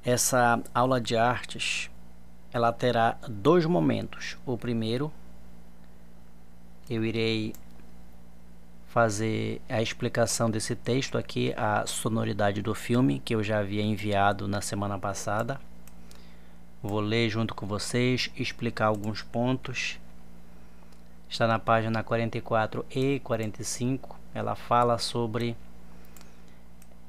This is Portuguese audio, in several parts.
Essa aula de artes, ela terá dois momentos. O primeiro, eu irei fazer a explicação desse texto aqui, a sonoridade do filme, que eu já havia enviado na semana passada. Vou ler junto com vocês, explicar alguns pontos. Está na página 44 e 45. Ela fala sobre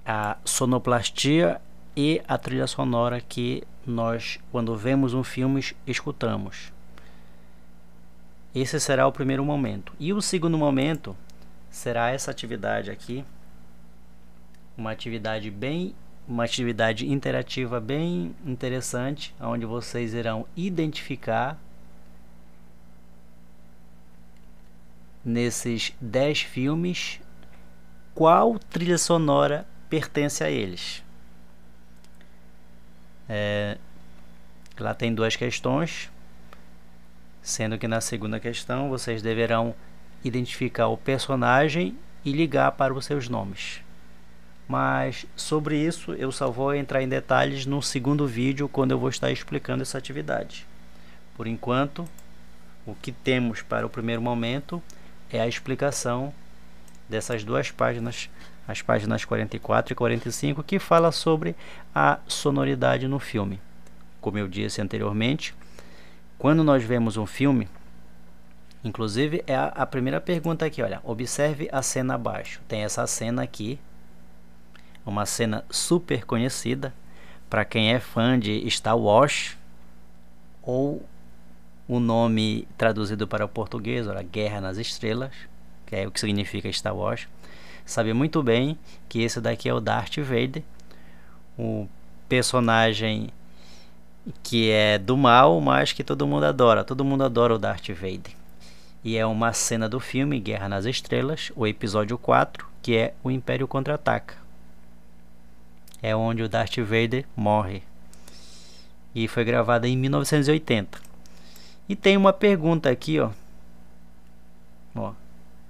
a sonoplastia e a trilha sonora que nós, quando vemos um filme, escutamos. Esse será o primeiro momento. E o segundo momento será essa atividade aqui, uma atividade interativa bem interessante, onde vocês irão identificar nesses 10 filmes qual trilha sonora pertence a eles. Lá tem duas questões, sendo que na segunda questão vocês deverão identificar o personagem e ligar para os seus nomes. Mas sobre isso eu só vou entrar em detalhes no segundo vídeo, quando eu vou estar explicando essa atividade. Por enquanto, o que temos para o primeiro momento é a explicação dessas duas páginas, as páginas 44 e 45, que fala sobre a sonoridade no filme. Como eu disse anteriormente, quando nós vemos um filme, inclusive é a primeira pergunta aqui, olha, observe a cena abaixo. Tem essa cena aqui, uma cena super conhecida para quem é fã de Star Wars, ou o nome traduzido para o português, olha, Guerra nas Estrelas, que é o que significa Star Wars, sabe muito bem que esse daqui é o Darth Vader, o personagem que é do mal, mas que todo mundo adora o Darth Vader. E é uma cena do filme Guerra nas Estrelas, o episódio 4, que é o Império Contra-Ataca. É onde o Darth Vader morre. E foi gravada em 1980. E tem uma pergunta aqui, ó.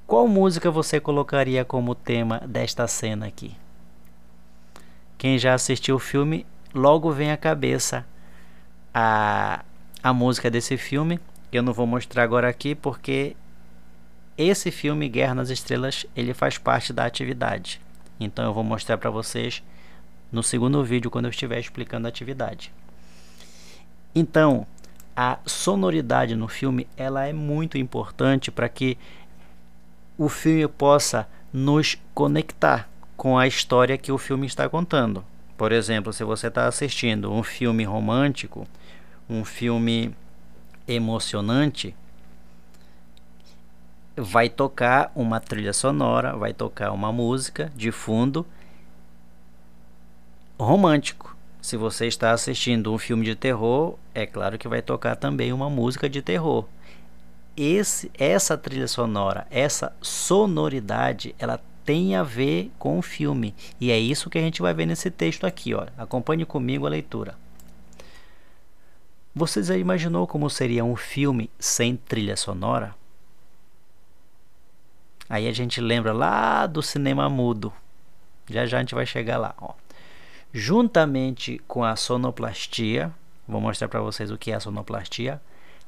Qual música você colocaria como tema desta cena aqui? Quem já assistiu o filme, logo vem à cabeça a música desse filme. Eu não vou mostrar agora aqui, porque esse filme, Guerra nas Estrelas, ele faz parte da atividade. Então eu vou mostrar para vocês no segundo vídeo, quando eu estiver explicando a atividade. Então, a sonoridade no filme, ela é muito importante para que o filme possa nos conectar com a história que o filme está contando. Por exemplo, se você está assistindo um filme romântico, um filme emocionante, vai tocar uma trilha sonora, vai tocar uma música de fundo romântico. Se você está assistindo um filme de terror, é claro que vai tocar também uma música de terror. Essa trilha sonora, essa sonoridade, ela tem a ver com o filme. E é isso que a gente vai ver nesse texto aqui, ó. Acompanhe comigo a leitura. Você já imaginou como seria um filme sem trilha sonora? Aí a gente lembra lá do cinema mudo. Já já a gente vai chegar lá, ó. Juntamente com a sonoplastia, vou mostrar para vocês o que é a sonoplastia.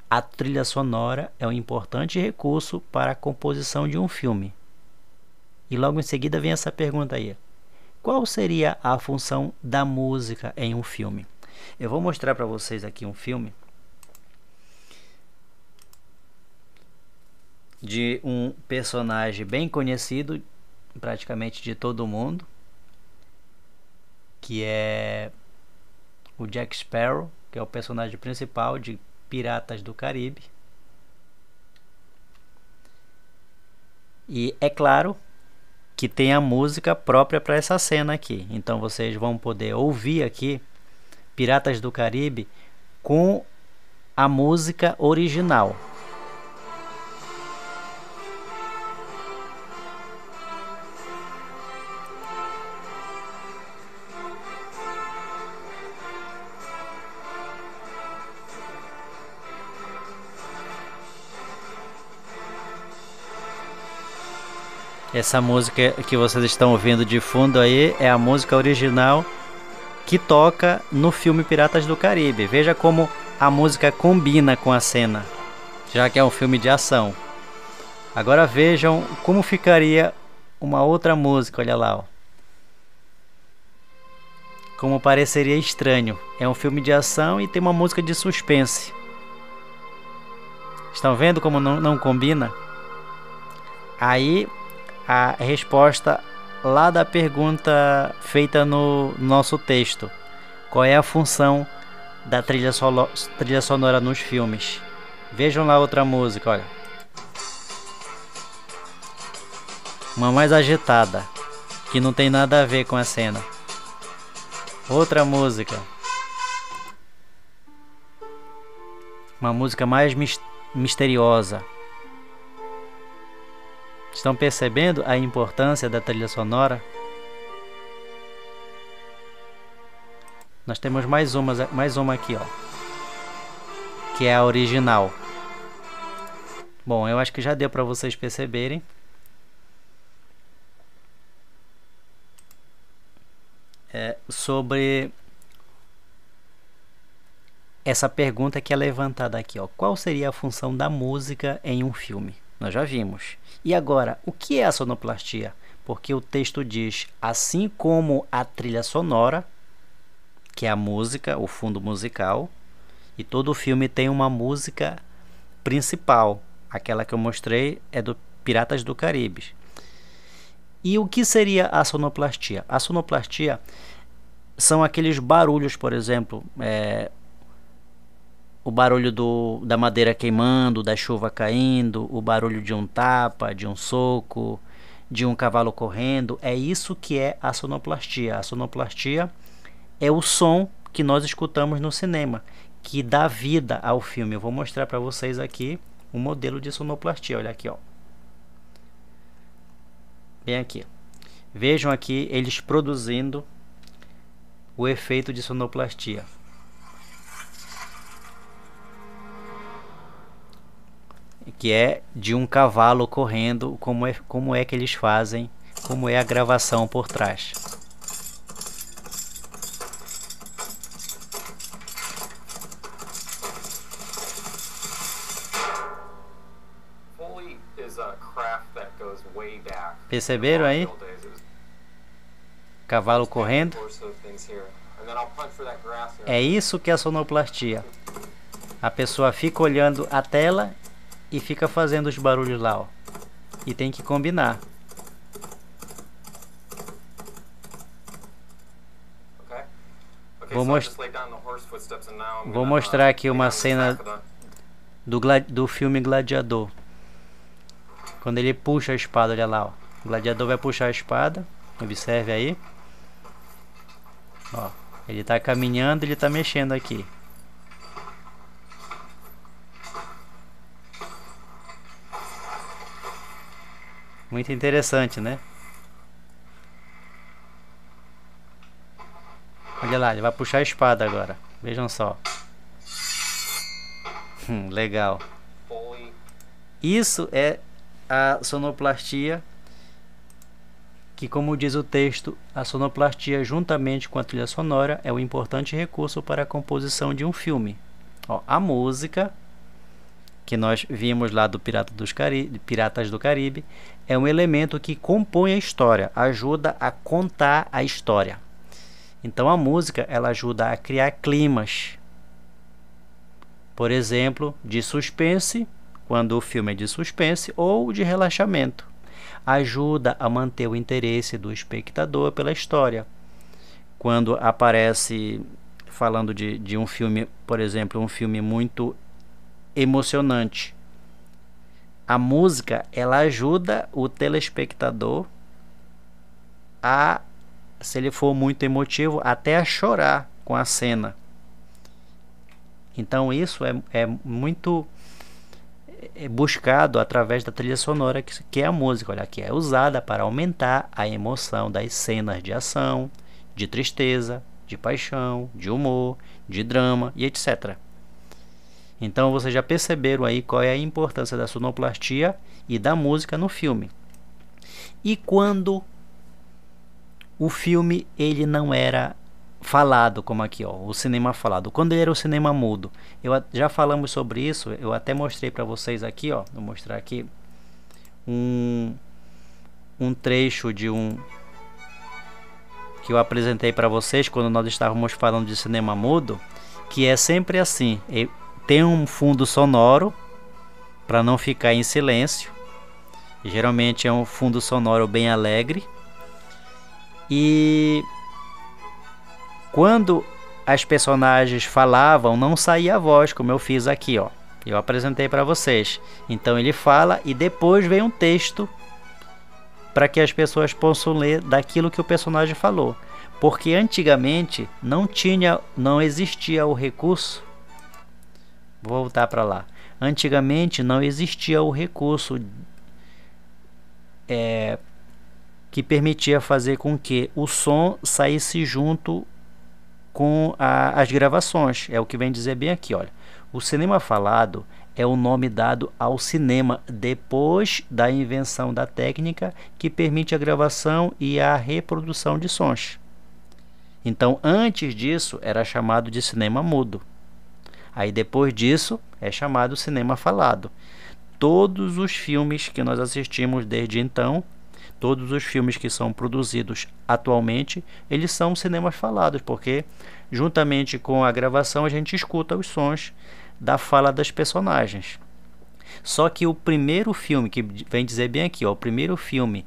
A trilha sonora é um importante recurso para a composição de um filme. E logo em seguida vem essa pergunta aí: qual seria a função da música em um filme? Eu vou mostrar para vocês aqui um filme de um personagem bem conhecido, praticamente de todo mundo, que é o Jack Sparrow, que é o personagem principal de Piratas do Caribe. E é claro que tem a música própria para essa cena aqui. Então vocês vão poder ouvir aqui Piratas do Caribe com a música original. Essa música que vocês estão ouvindo de fundo aí é a música original que toca no filme Piratas do Caribe. Veja como a música combina com a cena, já que é um filme de ação. Agora vejam como ficaria uma outra música, olha lá, ó. Como pareceria estranho. É um filme de ação e tem uma música de suspense. Estão vendo como não combina? Aí a resposta lá da pergunta feita no nosso texto. Qual é a função da trilha sonora nos filmes? Vejam lá outra música, olha. Uma mais agitada, que não tem nada a ver com a cena. Outra música. Uma música mais misteriosa. Estão percebendo a importância da trilha sonora? Nós temos mais uma aqui, ó, que é a original. Bom, eu acho que já deu para vocês perceberem. Sobre essa pergunta que é levantada aqui, ó. Qual seria a função da música em um filme? Nós já vimos. E agora, o que é a sonoplastia? Porque o texto diz, assim como a trilha sonora, que é a música, o fundo musical, e todo filme tem uma música principal. Aquela que eu mostrei é do Piratas do Caribe. E o que seria a sonoplastia? A sonoplastia são aqueles barulhos, por exemplo, o barulho da madeira queimando, da chuva caindo, o barulho de um tapa, de um soco, de um cavalo correndo. É isso que é a sonoplastia. A sonoplastia é o som que nós escutamos no cinema, que dá vida ao filme. Eu vou mostrar para vocês aqui um modelo de sonoplastia. Olha aqui, ó. Bem aqui. Vejam aqui eles produzindo o efeito de sonoplastia. Que é de um cavalo correndo, como é que eles fazem, como é a gravação por trás. Perceberam aí? Cavalo correndo. É isso que é a sonoplastia. A pessoa fica olhando a tela e fica fazendo os barulhos lá, ó. E tem que combinar. Vou mostrar aqui uma cena do filme Gladiador. Quando ele puxa a espada, olha lá, ó. O gladiador vai puxar a espada. Observe aí. Ó, ele está caminhando, ele está mexendo aqui. Muito interessante, né? Olha lá, ele vai puxar a espada agora. Vejam só. Legal. Isso é a sonoplastia, que, como diz o texto, a sonoplastia juntamente com a trilha sonora é um importante recurso para a composição de um filme. Ó, a música, que nós vimos lá do Piratas do Caribe, é um elemento que compõe a história, ajuda a contar a história. Então a música, ela ajuda a criar climas. Por exemplo, de suspense, quando o filme é de suspense, ou de relaxamento. Ajuda a manter o interesse do espectador pela história. Quando aparece, falando de um filme, por exemplo, um filme muito emocionante, a música, ela ajuda o telespectador a, se ele for muito emotivo, até a chorar com a cena. Então isso é muito buscado através da trilha sonora, que é a música. Olha, que é usada para aumentar a emoção das cenas de ação, de tristeza, de paixão, de humor, de drama e etc. Então vocês já perceberam aí qual é a importância da sonoplastia e da música no filme. E quando o filme ele não era falado, como aqui, ó, o cinema falado. Quando ele era o cinema mudo, já falamos sobre isso, eu até mostrei para vocês aqui, ó, vou mostrar aqui um trecho de que eu apresentei para vocês quando nós estávamos falando de cinema mudo, que é sempre assim, tem um fundo sonoro para não ficar em silêncio. Geralmente é um fundo sonoro bem alegre, e quando as personagens falavam, não saía a voz, como eu fiz aqui, ó. Eu apresentei para vocês. Então ele fala e depois vem um texto para que as pessoas possam ler daquilo que o personagem falou. Porque antigamente não existia o recurso. Vou voltar para lá. Antigamente não existia o recurso que permitia fazer com que o som saísse junto com as gravações. É o que vem dizer bem aqui, olha. O cinema falado é o nome dado ao cinema depois da invenção da técnica que permite a gravação e a reprodução de sons. Então, antes disso, era chamado de cinema mudo. Aí, depois disso, é chamado cinema falado. Todos os filmes que nós assistimos desde então, todos os filmes que são produzidos atualmente, eles são cinemas falados, porque juntamente com a gravação a gente escuta os sons da fala das personagens. Só que o primeiro filme, que vem dizer bem aqui, ó, o primeiro filme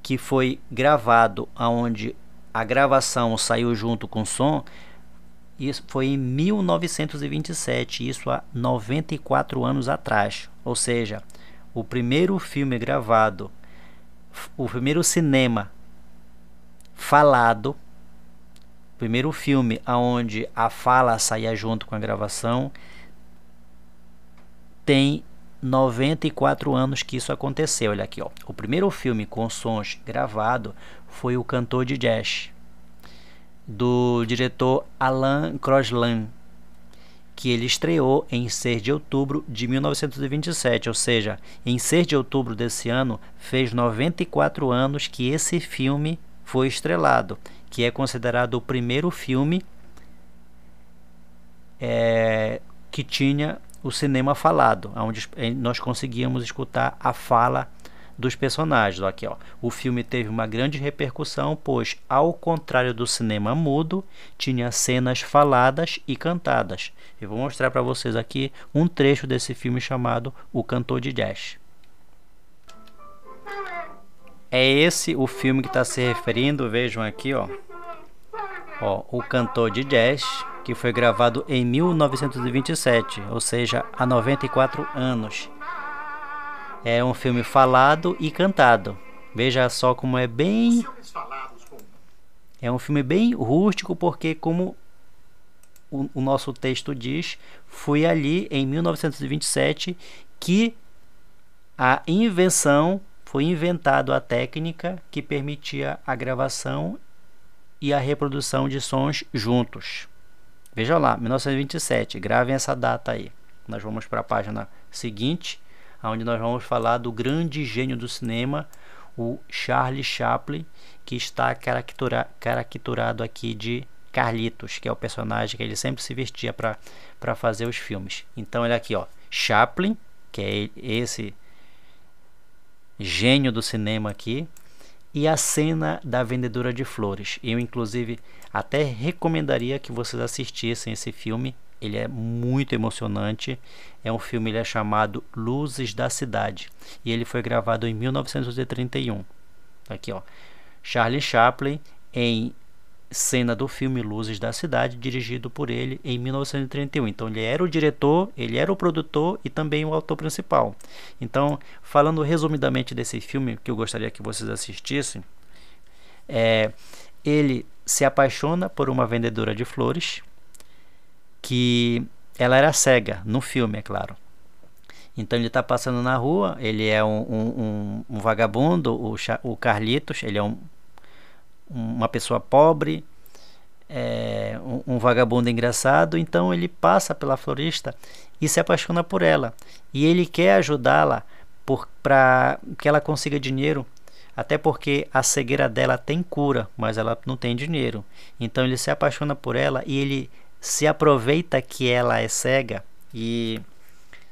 que foi gravado onde a gravação saiu junto com o som, isso foi em 1927, isso há 94 anos atrás. Ou seja, o primeiro filme gravado, o primeiro cinema falado, o primeiro filme onde a fala saía junto com a gravação, tem 94 anos que isso aconteceu. Olha aqui, ó. O primeiro filme com sons gravado foi O Cantor de Jazz, do diretor Alain Crosland, que ele estreou em 6 de outubro de 1927, ou seja, em 6 de outubro desse ano fez 94 anos que esse filme foi estrelado, que é considerado o primeiro filme que tinha o cinema falado, onde nós conseguíamos escutar a fala dos personagens. Aqui, ó. O filme teve uma grande repercussão, pois, ao contrário do cinema mudo, tinha cenas faladas e cantadas. Eu vou mostrar para vocês aqui um trecho desse filme chamado O Cantor de Jazz. É esse o filme que está se referindo, vejam aqui, ó. Ó, O Cantor de Jazz, que foi gravado em 1927, ou seja, há 94 anos. É um filme falado e cantado. Veja só como é bem... É um filme bem rústico, porque como o nosso texto diz, foi ali em 1927 que foi inventado a técnica que permitia a gravação e a reprodução de sons juntos. Veja lá, 1927, gravem essa data aí. Nós vamos para a página seguinte, onde nós vamos falar do grande gênio do cinema, o Charlie Chaplin, que está caracterizado aqui de Carlitos, que é o personagem que ele sempre se vestia para fazer os filmes. Então, olha aqui, ó, Chaplin, que é esse gênio do cinema aqui, e a cena da vendedora de flores. Eu, inclusive, até recomendaria que vocês assistissem esse filme. Ele é muito emocionante. É um filme, ele é chamado Luzes da Cidade, e ele foi gravado em 1931. Aqui, ó, Charlie Chaplin em cena do filme Luzes da Cidade, dirigido por ele em 1931. Então ele era o diretor, ele era o produtor e também o autor principal. Então, falando resumidamente desse filme, que eu gostaria que vocês assistissem, ele se apaixona por uma vendedora de flores, que ela era cega, no filme, é claro. Então ele está passando na rua, ele é um vagabundo, o Carlitos, ele é uma pessoa pobre, um vagabundo engraçado. Então ele passa pela florista e se apaixona por ela, e ele quer ajudá-la para que ela consiga dinheiro Até porque a cegueira dela tem cura, mas ela não tem dinheiro. Então ele se apaixona por ela e ele se aproveita que ela é cega e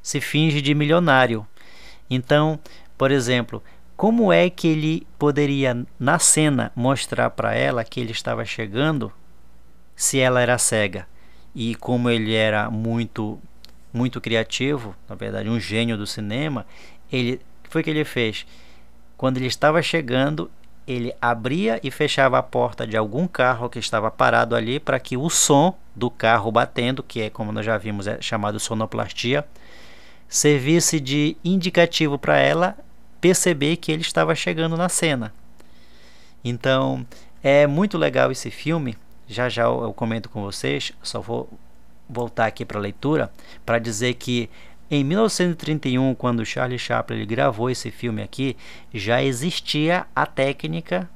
se finge de milionário. Então, por exemplo, como é que ele poderia na cena mostrar para ela que ele estava chegando se ela era cega? E como ele era muito criativo, na verdade um gênio do cinema, o que foi que ele fez? Quando ele estava chegando, ele abria e fechava a porta de algum carro que estava parado ali para que o som do carro batendo, que é, como nós já vimos, é chamado sonoplastia, servisse de indicativo para ela perceber que ele estava chegando na cena. Então, é muito legal esse filme. Já já eu comento com vocês, só vou voltar aqui para a leitura para dizer que em 1931, quando Charlie Chaplin ele gravou esse filme aqui, já existia a técnica,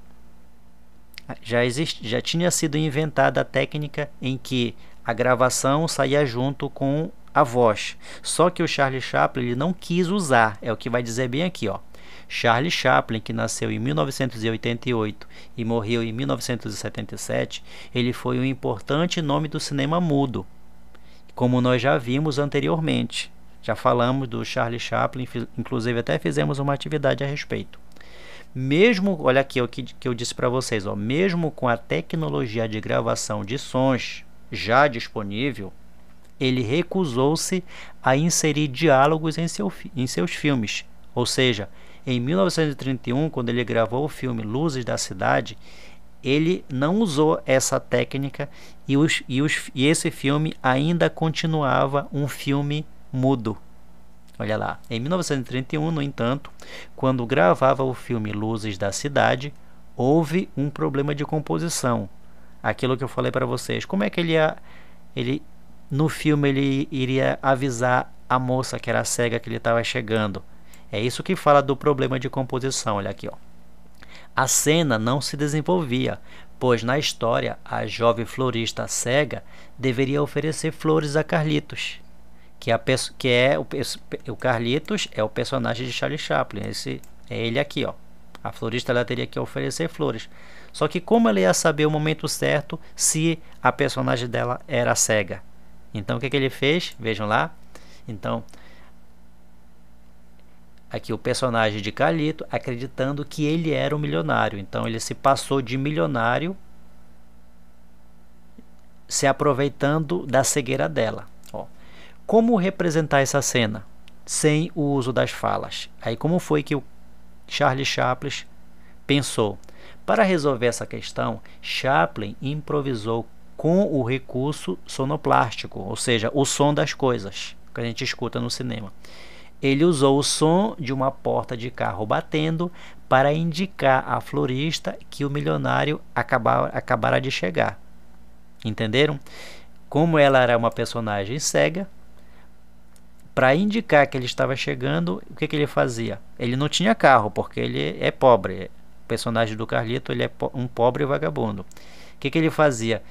já tinha sido inventada a técnica em que a gravação saía junto com a voz. Só que o Charlie Chaplin ele não quis usar, é o que vai dizer bem aqui, ó. Charlie Chaplin, que nasceu em 1988 e morreu em 1977, ele foi um importante nome do cinema mudo, como nós já vimos anteriormente. Já falamos do Charlie Chaplin, inclusive até fizemos uma atividade a respeito. Mesmo, olha aqui o que eu disse para vocês, ó, mesmo com a tecnologia de gravação de sons já disponível, ele recusou-se a inserir diálogos em seus filmes. Ou seja, em 1931, quando ele gravou o filme Luzes da Cidade, ele não usou essa técnica e esse filme ainda continuava um filme mudo. Olha lá, em 1931, no entanto, quando gravava o filme Luzes da Cidade, houve um problema de composição. Aquilo que eu falei para vocês, como é que ele no filme ele iria avisar a moça que era cega que ele estava chegando? É isso que fala do problema de composição, olha aqui, ó. A cena não se desenvolvia, pois na história a jovem florista cega deveria oferecer flores a Carlitos, o Carlitos é o personagem de Charlie Chaplin. Esse é ele aqui, ó. A florista ela teria que oferecer flores. Só que como ela ia saber o momento certo se a personagem dela era cega? Então o que ele fez? Vejam lá. Então aqui o personagem de Carlito acreditando que ele era um milionário. Então ele se passou de milionário, se aproveitando da cegueira dela. Ó. Como representar essa cena sem o uso das falas? Aí como foi que o Charlie Chaplin pensou? Para resolver essa questão, Chaplin improvisou com o recurso sonoplástico, ou seja, o som das coisas que a gente escuta no cinema. Ele usou o som de uma porta de carro batendo para indicar à florista que o milionário acabara de chegar. Entenderam? Como ela era uma personagem cega, para indicar que ele estava chegando, o que ele fazia? Ele não tinha carro, porque ele é pobre. O personagem do Carlito ele é um pobre vagabundo. O que ele fazia?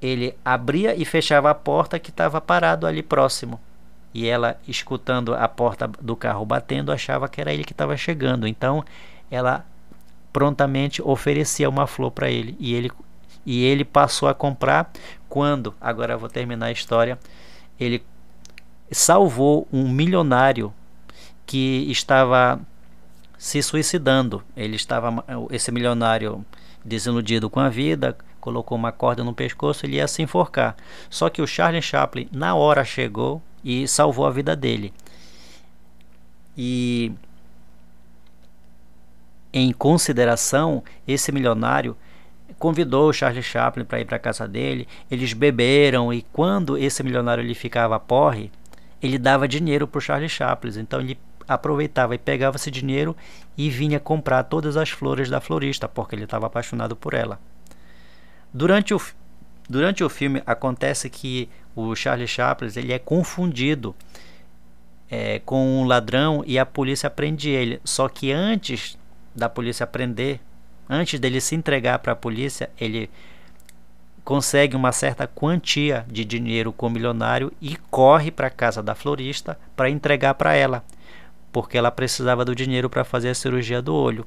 Ele abria e fechava a porta que estava parado ali próximo. E ela, escutando a porta do carro batendo, achava que era ele que estava chegando. Então, ela prontamente oferecia uma flor para ele. E ele passou a comprar quando, agora eu vou terminar a história, ele salvou um milionário que estava se suicidando. Esse milionário desiludido com a vida, colocou uma corda no pescoço, ele ia se enforcar. Só que o Charlie Chaplin na hora chegou e salvou a vida dele. E em consideração, esse milionário convidou o Charlie Chaplin para ir para a casa dele. Eles beberam e quando esse milionário ele ficava porre, ele dava dinheiro para o Charlie Chaplin. Então ele aproveitava e pegava esse dinheiro e vinha comprar todas as flores da florista, porque ele estava apaixonado por ela. Durante o filme acontece que o Charlie Chaplin ele é confundido com um ladrão e a polícia prende ele. Só que antes da polícia prender, antes dele se entregar para a polícia, ele consegue uma certa quantia de dinheiro com o milionário e corre para a casa da florista para entregar para ela, porque ela precisava do dinheiro para fazer a cirurgia do olho.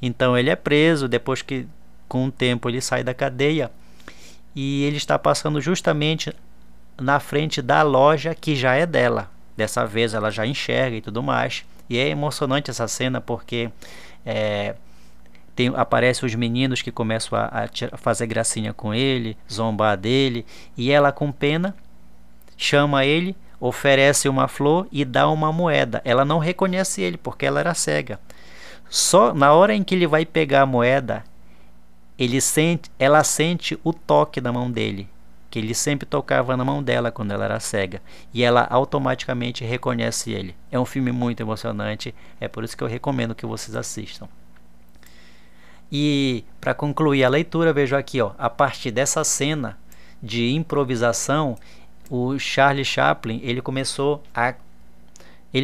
Então ele é preso, depois que com o tempo ele sai da cadeia e ele está passando justamente na frente da loja que já é dela. Dessa vez ela já enxerga e tudo mais. E é emocionante essa cena porque aparecem os meninos que começam a fazer gracinha com ele, zombar dele, e ela com pena chama ele, oferece uma flor e dá uma moeda. Ela não reconhece ele porque ela era cega. Só na hora em que ele vai pegar a moeda, ela sente o toque da mão dele, que ele sempre tocava na mão dela quando ela era cega, e ela automaticamente reconhece ele. É um filme muito emocionante, é por isso que eu recomendo que vocês assistam. E para concluir a leitura, vejo aqui, ó, a partir dessa cena de improvisação, o Charlie Chaplin, ele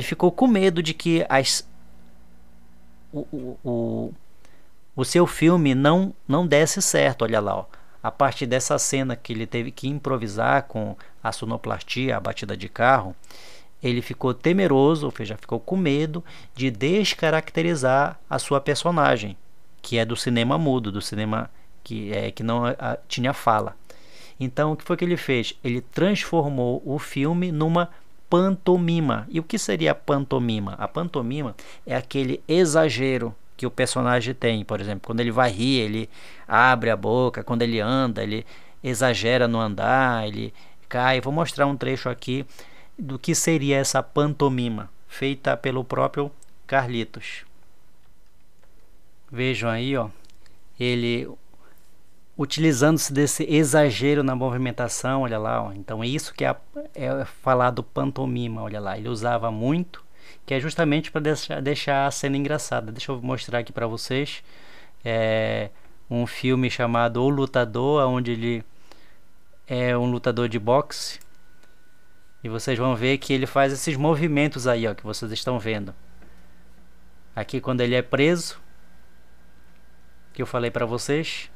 ficou com medo de que o seu filme não desse certo. Olha lá, ó. A partir dessa cena que ele teve que improvisar com a sonoplastia, a batida de carro, ele ficou temeroso, ou seja, ficou com medo de descaracterizar a sua personagem, que é do cinema mudo, do cinema que não tinha fala. Então, o que foi que ele fez? Ele transformou o filme numa pantomima. E o que seria a pantomima? A pantomima é aquele exagero que o personagem tem. Por exemplo, quando ele vai rir, ele abre a boca. Quando ele anda, ele exagera no andar, ele cai. Vou mostrar um trecho aqui do que seria essa pantomima, feita pelo próprio Carlitos. Vejam aí, ó, ele utilizando-se desse exagero na movimentação, olha lá, ó. Então é isso que é falado pantomima, olha lá, ele usava muito, que é justamente para deixar a cena engraçada. Deixa eu mostrar aqui para vocês, um filme chamado O Lutador, onde ele é um lutador de boxe, e vocês vão ver que ele faz esses movimentos aí, ó, que vocês estão vendo. Aqui quando ele é preso, que eu falei para vocês.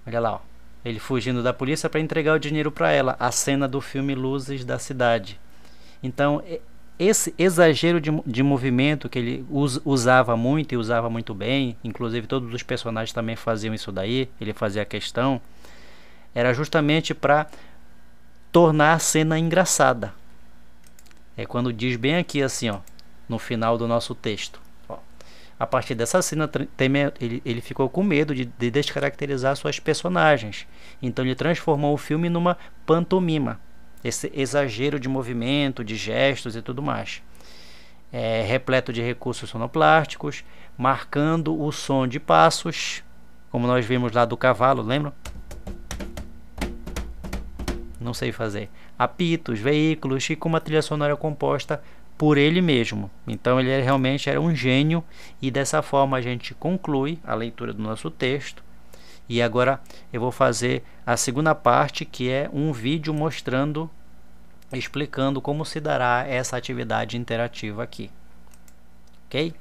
Olha lá, ó, ele fugindo da polícia para entregar o dinheiro para ela. A cena do filme Luzes da Cidade. Então, esse exagero de movimento que ele usava muito e usava muito bem, inclusive todos os personagens também faziam isso daí, ele fazia questão, era justamente para tornar a cena engraçada. É quando diz bem aqui assim, ó, no final do nosso texto. A partir dessa cena, ele ficou com medo de descaracterizar suas personagens. Então ele transformou o filme numa pantomima. Esse exagero de movimento, de gestos e tudo mais. Repleto de recursos sonoplásticos, marcando o som de passos, como nós vimos lá do cavalo, lembram? Não sei fazer. Apitos, veículos e com uma trilha sonora composta por ele mesmo. Então ele realmente era um gênio, e dessa forma a gente conclui a leitura do nosso texto. E agora eu vou fazer a segunda parte, que é um vídeo explicando como se dará essa atividade interativa aqui. Ok?